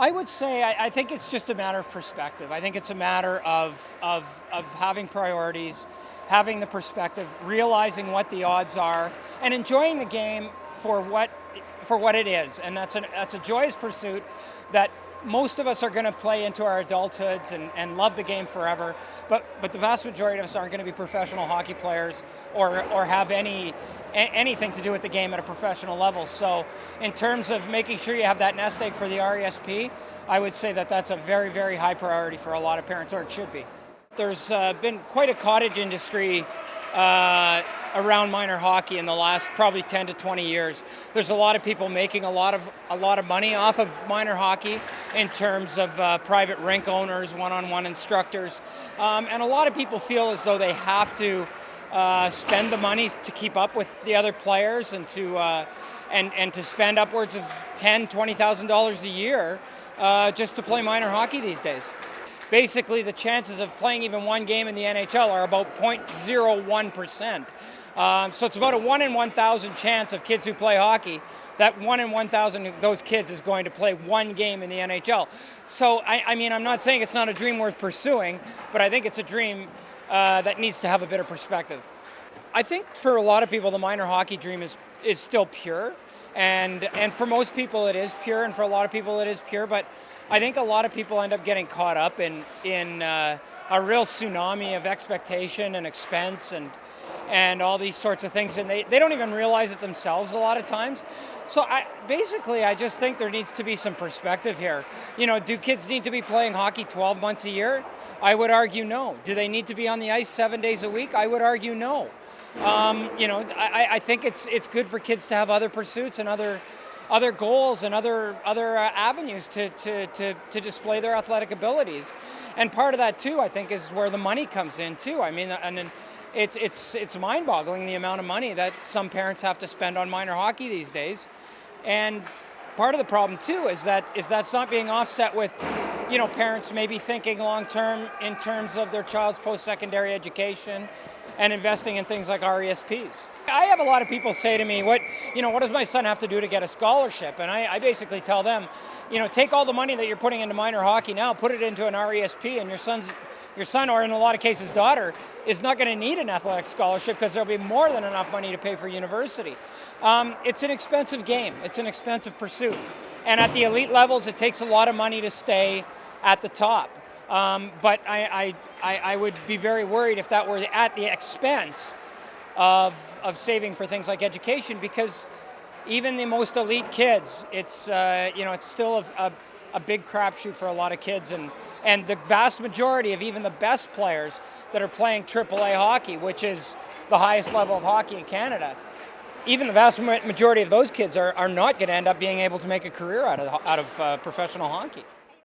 I would say I think it's just a matter of perspective. I think it's a matter of having priorities, having the perspective, realizing what the odds are, and enjoying the game for what it is. And that's a joyous pursuit that most of us are going to play into our adulthoods and love the game forever. But the vast majority of us aren't going to be professional hockey players or have anything to do with the game at a professional level. So in terms of making sure you have that nest egg for the RESP, I would say that that's a very, very high priority for a lot of parents, or it should be. There's been quite a cottage industry around minor hockey in the last probably 10 to 20 years. There's a lot of people making a lot of money off of minor hockey in terms of private rink owners, one-on-one instructors, and a lot of people feel as though they have to spend the money to keep up with the other players and to spend upwards of $10,000-$20,000 a year just to play minor hockey these days. Basically, the chances of playing even one game in the NHL are about 0.01%. So it's about a 1 in 1,000 chance of kids who play hockey that 1 in 1,000 of those kids is going to play one game in the NHL. So, I mean, I'm not saying it's not a dream worth pursuing, but I think it's a dream that needs to have a bit of perspective. I think for a lot of people, the minor hockey dream is still pure. And for most people it is pure, and for a lot of people it is pure, but I think a lot of people end up getting caught up in a real tsunami of expectation and expense and all these sorts of things, and they don't even realize it themselves a lot of times. So I just think there needs to be some perspective here. You know, do kids need to be playing hockey 12 months a year? I would argue no. Do they need to be on the ice 7 days a week? I would argue no. I think it's good for kids to have other pursuits and other goals and other avenues to display their athletic abilities. And part of that too, I think, is where the money comes in too. I mean, and it's mind-boggling the amount of money that some parents have to spend on minor hockey these days. And part of the problem too is that's not being offset with, you know, parents maybe thinking long-term in terms of their child's post-secondary education and investing in things like RESPs. I have a lot of people say to me, what does my son have to do to get a scholarship? And I basically tell them, you know, take all the money that you're putting into minor hockey now, put it into an RESP, and your son, or in a lot of cases daughter, is not going to need an athletic scholarship because there'll be more than enough money to pay for university. It's an expensive game. It's an expensive pursuit. And at the elite levels, it takes a lot of money to stay at the top. But I would be very worried if that were at the expense of saving for things like education, because even the most elite kids, it's still a big crapshoot for a lot of kids, and the vast majority of even the best players that are playing AAA hockey, which is the highest level of hockey in Canada, even the vast majority of those kids are not going to end up being able to make a career out of professional hockey.